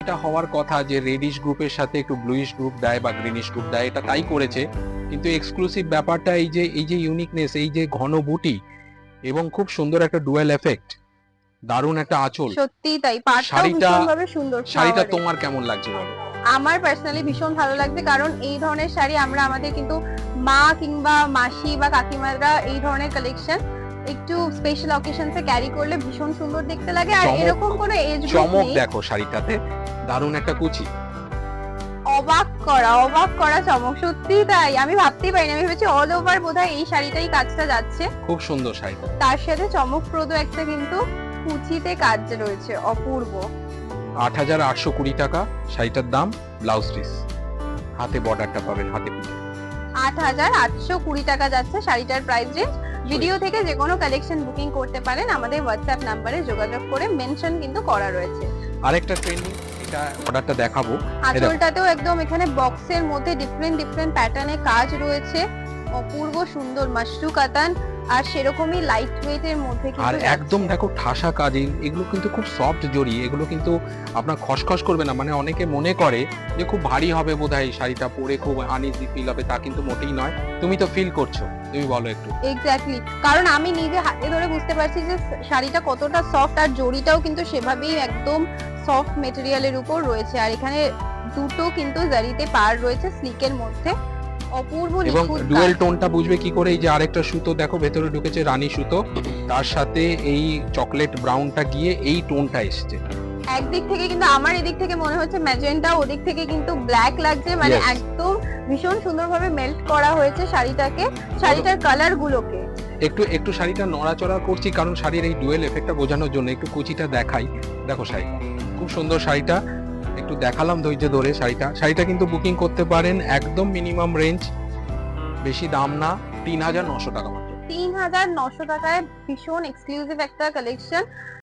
এটা হওয়ার কথা যে রেডিশ গ্রুপের সাথে একটু ব্লুইশ গ্রুপ দেয় বা গ্রিনিশ গ্রুপ দেয়, এটা তাই করেছে। কিন্তু এক্সক্লুসিভ ব্যাপারটা এই যে ইউনিকনেস, এই যে ঘন বুটি এবং খুব সুন্দর একটা ডুয়েল এফেক্ট, দারুণ একটা আঁচল। সত্যি তাই, পাটটাও শাড়িটা ভীষণভাবে সুন্দর। শাড়িটা flower-এর। তোমার কেমন লাগছে বলো? আমার পার্সোনালি ভীষণ ভালো লাগছে, কারণ এই ধরনের শাড়ি আমরা আমাদের কিন্তু মা কিংবা মাসি বা কাকিমারা এই ধরনের কালেকশন একটু স্পেশাল অকেশনসে ক্যারি করলে ভীষণ সুন্দর দেখতে লাগে। আর চমক- এরকম কোনো এজ গ্রুপ চমক নেই। দেখো শাড়িটাতে, দারুণ একটা কুচি। অবাক করা চমক, সত্যি তাই। আমি ভাবতেই পারিনি, আমি ভেবেছি অল ওভার বোধহয় এই শাড়িটাই কাজটা যাচ্ছে। খুব সুন্দর শাড়িটা। তার সাথে চমকপ্রদ একটা কিন্তু কুচিতে কাজ রয়েছে, অপূর্ব। 8,820 টাকা শাড়িটার দাম, ব্লাউজ পিস, হাতে বর্ডারটা পাবেন, হাতে পিঠে। 8,820 টাকা যাচ্ছে শাড়িটার প্রাইস রেঞ্জ। ভিডিও থেকে যে কোনো কালেকশন বুকিং করতে পারেন, আমাদের হোয়াটসঅ্যাপ নাম্বারে যোগাযোগ করে, মেনশন কিন্তু করা রয়েছে। আরেকটা ট্রেন্ডিং, এটা অর্ডারটা দেখাবো। আঁচলটাতেও একদম এখানে বক্সের মধ্যে ডিফারেন্ট প্যাটার্নে কাজ রয়েছে, অপূর্ব সুন্দর মাশরু কাতান, আর সেরকমই লাইট ওয়েট এর মধ্যে আর কিন্তু একদম যাচ্ছে। দেখো ঠাসা কাজ, এগুলো কিন্তু খুব সফট জড়ি, এগুলো কিন্তু আপনার খসখস করবে না। মানে অনেকে মনে করে যে খুব ভারী হবে বোধহয় শাড়িটা পরে, খুব আনইজি ফিল হবে, তা কিন্তু মোটেই নয়। তুমি তো ফিল করছো, তুমি বলো একটু। এক্স্যাক্টলি, কারণ আমি নিজে হাতে ধরে বুঝতে পারছি যে শাড়িটা কতটা সফট, আর জড়িটাও কিন্তু সেভাবেই একদম সফট মেটেরিয়ালের উপর রয়েছে। আর এখানে দুটো কিন্তু জারিতে পার রয়েছে স্লিকের মধ্যে, অপূর্ব এবং নিখুঁত ডুয়েল কাজ। টোনটা বুঝবে কি করে, এই যে আরেকটা সুতো দেখো ভেতরে ঢুকেছে, রানী সুতো, তার সাথে এই চকলেট ব্রাউনটা গিয়ে এই টোনটা এসছে। একদিক থেকে কিন্তু আমার এদিক থেকে মনে হচ্ছে ম্যাজেন্টা, ওদিক থেকে কিন্তু ব্ল্যাক লাগছে, মানে Yes. একদম ভীষণ সুন্দরভাবে মেল্ট করা হয়েছে শাড়িটাকে, শাড়িটার কালার গুলোকে। একটু একটু শাড়িটা নড়াচড়া করছি কারণ শাড়ির এই ডুয়েল এফেক্টটা বোঝানোর জন্য। একটু কুচিটা দেখাই, দেখো শাড়ি খুব সুন্দর। শাড়িটা একটু দেখালাম ধৈর্য ধরে। শাড়িটা কিন্তু বুকিং করতে পারেন, একদম মিনিমাম রেঞ্জ, বেশি দাম না, 3,900 টাকা মাত্র। 3,900 টাকায় ভীষণ এক্সক্লুসিভ একটা কালেকশন।